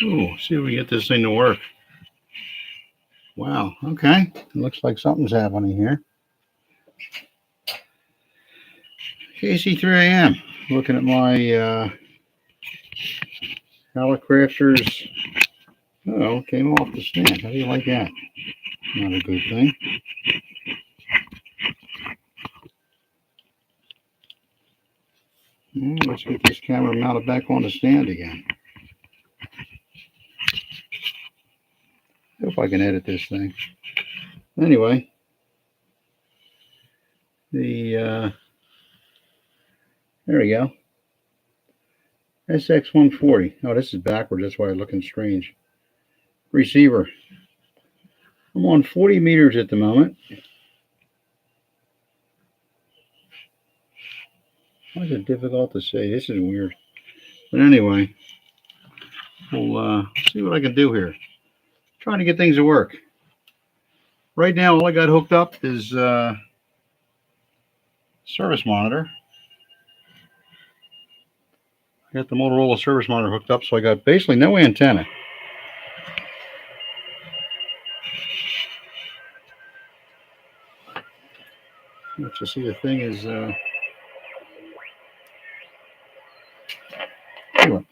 Ooh, see if we get this thing to work. Wow, okay. It looks like something's happening here. KC3AM. Looking at my Hallicrafters. Oh, came off the stand. How do you like that? Not a good thing. Let's get this camera mounted back on the stand again. Hope I can edit this thing. Anyway, there we go. SX-40. Oh, this is backwards. That's why it's looking strange. Receiver. I'm on 40 meters at the moment. Why is it difficult to say? This is weird. But anyway, we'll see what I can do here. Trying to get things to work. Right now, all I got hooked up is service monitor. I got the Motorola service monitor hooked up, so I got basically no antenna. Let's just see, the thing is anyway,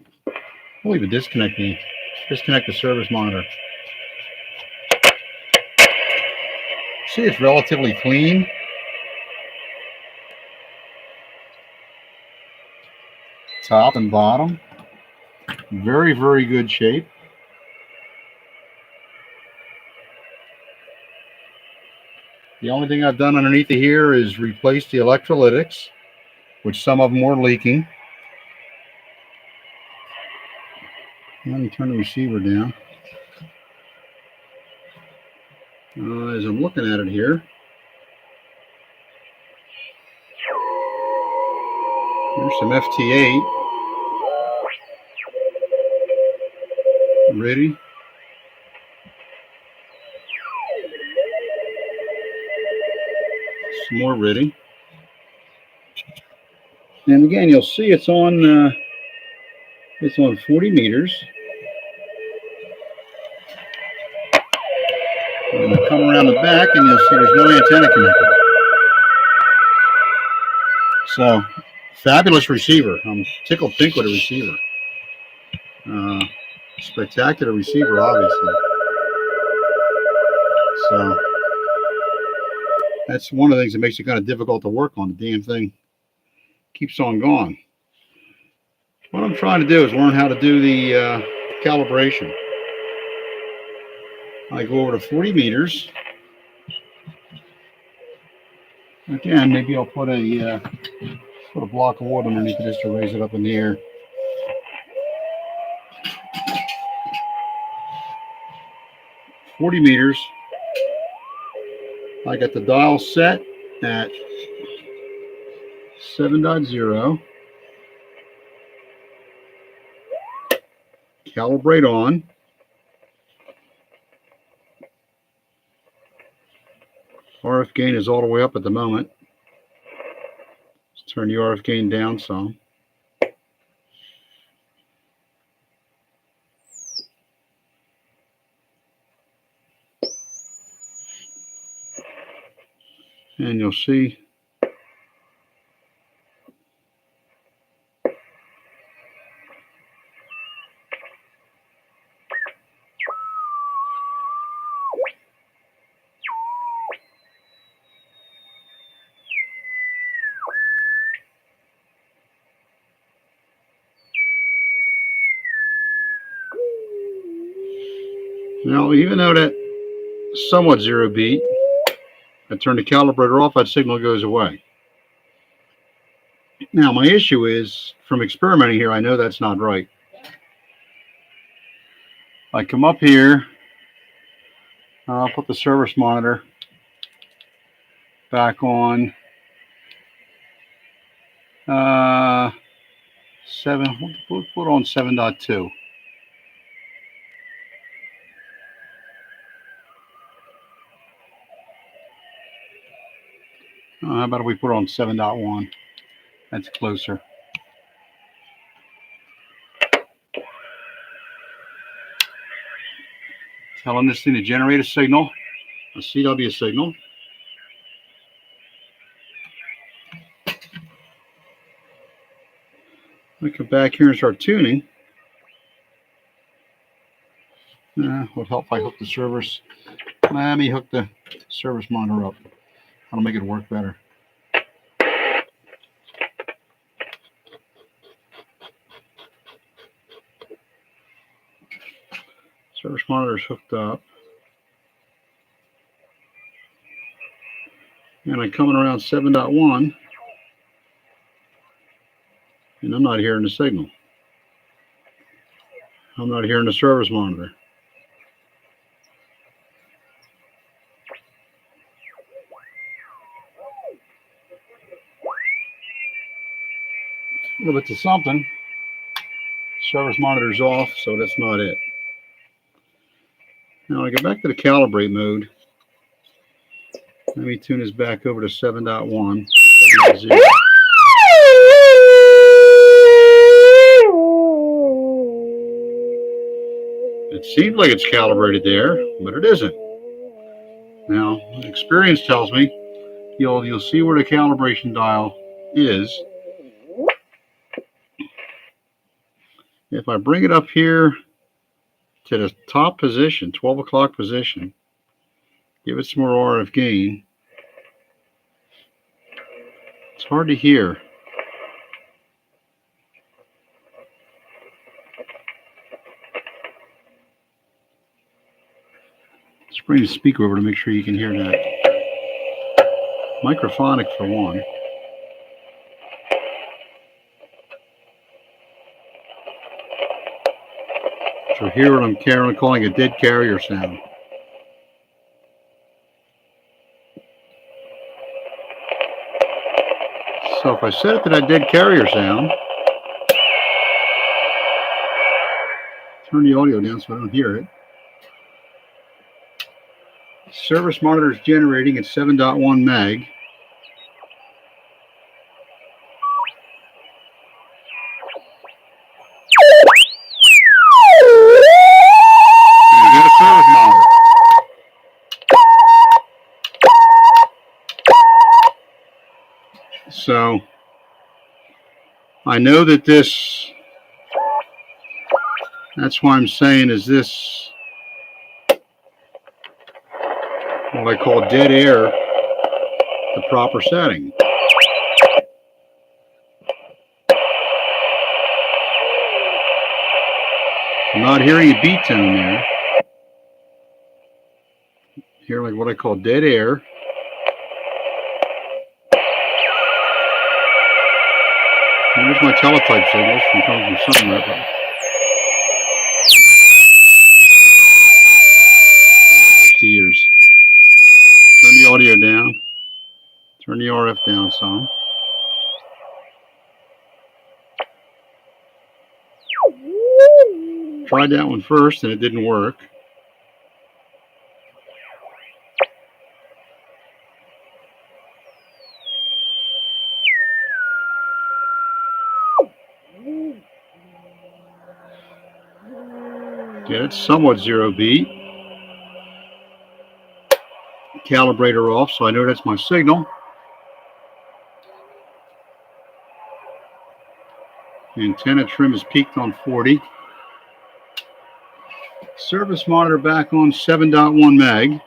I'll even disconnect the service monitor. See, it's relatively clean. Top and bottom. Very, very good shape. The only thing I've done underneath of here is replace the electrolytics, which some of them were leaking. Let me turn the receiver down. As I'm looking at it here, there's some FT8. Ready? Some more ready. And again, you'll see it's on 40 meters. And I'll come around the back and you'll see there's no antenna connected. So, fabulous receiver. I'm tickled pink with a receiver. Spectacular receiver, obviously. So, that's one of the things that makes it kind of difficult to work on. The damn thing keeps on going. What I'm trying to do is learn how to do the calibration. I go over to 40 meters. Again, maybe I'll put a block of wood underneath it just to raise it up in the air. $40 meters. I got the dial set at 7.0. Calibrate on. RF gain is all the way up at the moment. Let's turn the RF gain down some. And you'll see now, even though that somewhat zero beat, I turn the calibrator off, that signal goes away. Now, my issue is, from experimenting here, I know that's not right. I come up here, I'll put the service monitor back on we'll put on 7.2. How about if we put on 7.1? That's closer. telling this thing to generate a signal, a CW signal. We come back here and start tuning. Would help if I hook the service. Let me hook the service monitor up. That'll make it work better. Service monitor is hooked up. And I'm coming around 7.1. And I'm not hearing the signal. I'm not hearing the service monitor. A little bit to something. Service monitor's off, so that's not it. Now I go back to the calibrate mode. Let me tune this back over to 7.1. It seems like it's calibrated there, but it isn't. Now, experience tells me you'll see where the calibration dial is. If I bring it up here to the top position, 12 o'clock position, give it some more RF gain, it's hard to hear. Let's bring the speaker over to make sure you can hear that. Microphonic for one. So here what I'm calling a dead carrier sound. So if I set it to that dead carrier sound, turn the audio down so I don't hear it. Service monitor is generating at 7.1 meg. So I know that that's why I'm saying is this what I call dead air, the proper setting. I'm not hearing a beat tone there. Hear like what I call dead air. Here's my teletype signals from coming from somewhere. 60 years. Turn the audio down. Turn the RF down some. Tried that one first and it didn't work. Yeah, it's somewhat zero beat. Calibrator off, so I know that's my signal. Antenna trim is peaked on 40. Service monitor back on 7.1 meg.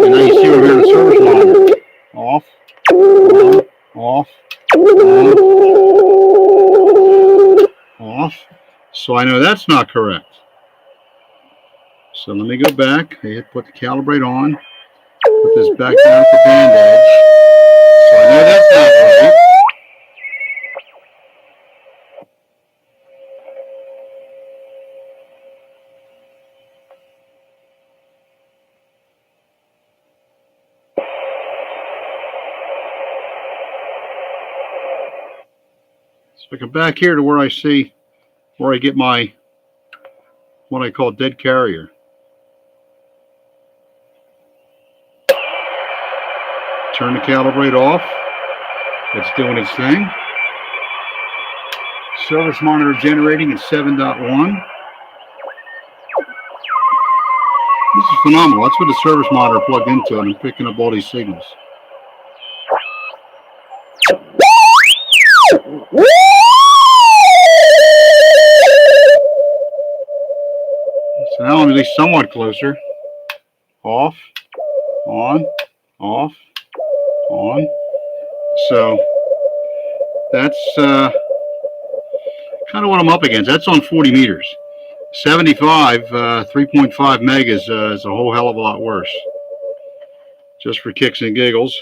And now you see over here the service monitor. Off, on, off, on, off. So I know that's not correct. So let me go back. I put the calibrate on. Put this back down at the band edge. So I know that's not right. So I come back here to where I see where I get my what I call dead carrier. Turn the calibrate off. It's doing its thing. Service monitor generating at 7.1. This is phenomenal. That's what the service monitor plugged into, and I'm picking up all these signals. So now I'm at least somewhat closer. Off, on, off, on. So that's kind of what I'm up against. That's on 40 meters. 75, 3.5 meg is a whole hell of a lot worse. Just for kicks and giggles,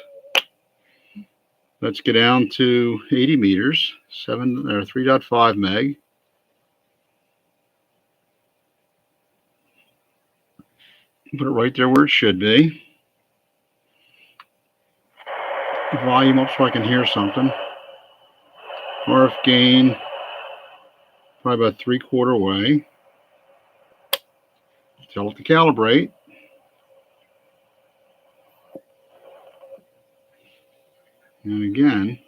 let's get down to 80 meters, 3.5 meg. Put it right there where it should be. Volume up so I can hear something. RF gain, probably about 3/4 way. Tell it to calibrate. And again.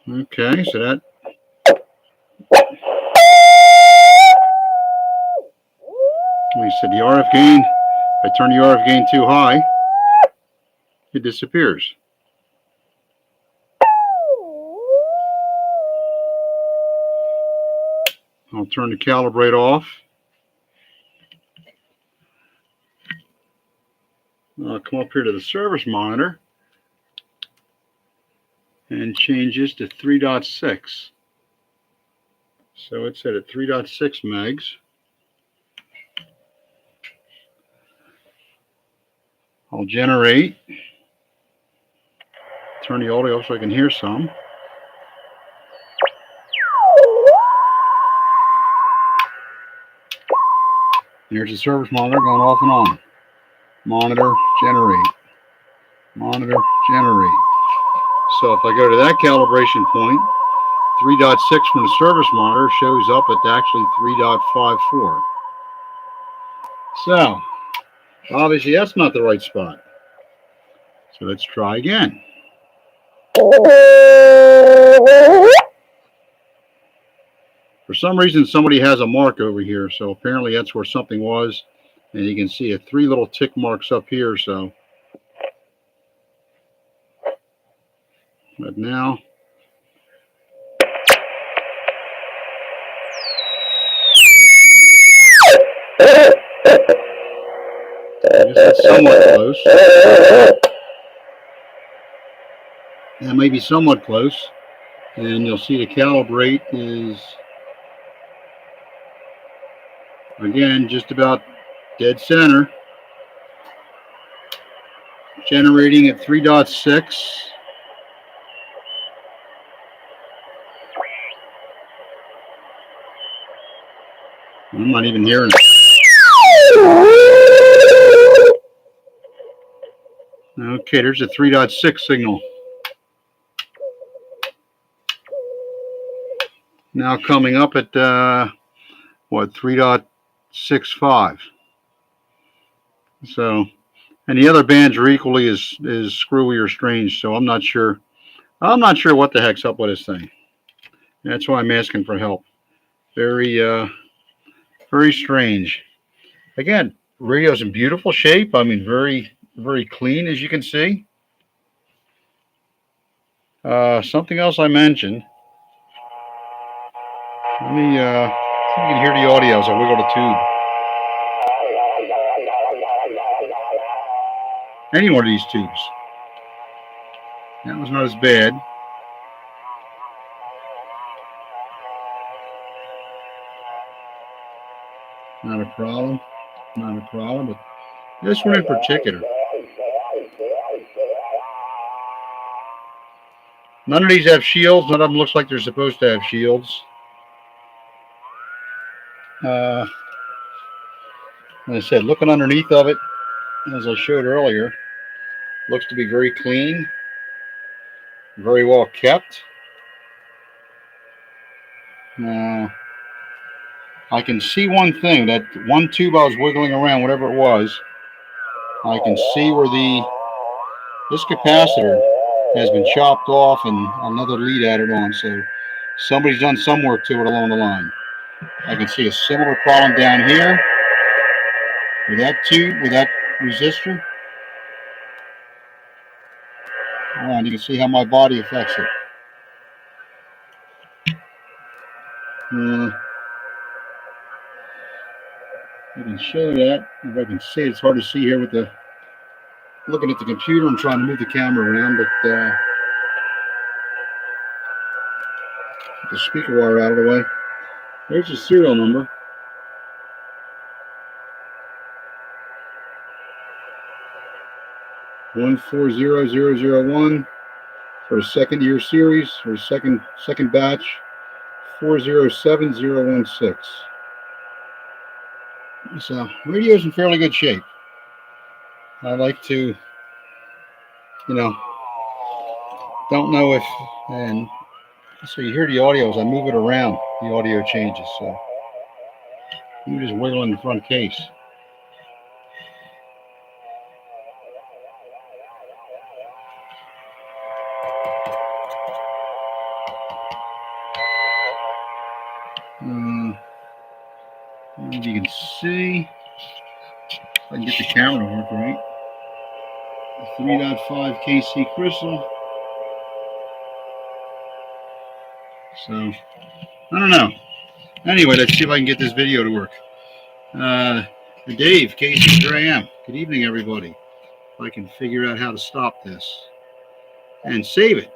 Okay, so that we said the RF gain. If I turn the RF gain too high, it disappears. I'll turn the calibrate off. I'll come up here to the service monitor and change this to 3.6. So it's set at 3.6 megs. I'll generate. Turn the audio up so I can hear some. Here's the service monitor going off and on. Monitor, generate. Monitor, generate. So if I go to that calibration point, 3.6 from the service monitor shows up at actually 3.54. So obviously that's not the right spot. So let's try again. For some reason somebody has a mark over here, so apparently that's where something was, and you can see it, 3 little tick marks up here. So but now I guess that's somewhat close. That may be somewhat close. And you'll see the calibrate is, again, just about dead center. Generating at 3.6. I'm not even hearing it. Okay, there's a 3.6 signal. Now coming up at, what, 3.65. So, and the other bands are equally as screwy or strange, so I'm not sure. I'm not sure what the heck's up with this thing. That's why I'm asking for help. Very, very strange. Again, radio's in beautiful shape. I mean, very, very clean, as you can see. Something else I mentioned. Let me, see if you can hear the audio as I wiggle the tube. Any one of these tubes. That was not as bad. Not a problem. Not a problem. But this one in particular. None of these have shields. None of them looks like they're supposed to have shields. As I said, looking underneath of it, as I showed earlier, looks to be very clean. very well kept. I can see one thing, that one tube I was wiggling around, whatever it was, I can see where this capacitor has been chopped off and another lead added on, so somebody's done some work to it along the line. I can see a similar problem down here with that tube, with that resistor. And you can see how my body affects it. I can show you that if I can see it. It's hard to see here with the looking at the computer. I'm trying to move the camera around, but get the speaker wire out of the way. There's the serial number. 140001 for a second year series, or second batch. 407016. So radio's in fairly good shape. I like to, don't know if, and so you hear the audio as I move it around, the audio changes. So you just wiggle in the front case. If you can see, if I can get the camera to work right. 3.5 KC crystal. So, I don't know. Anyway, let's see if I can get this video to work. Dave, KC3AM. Good evening, everybody. If I can figure out how to stop this and save it.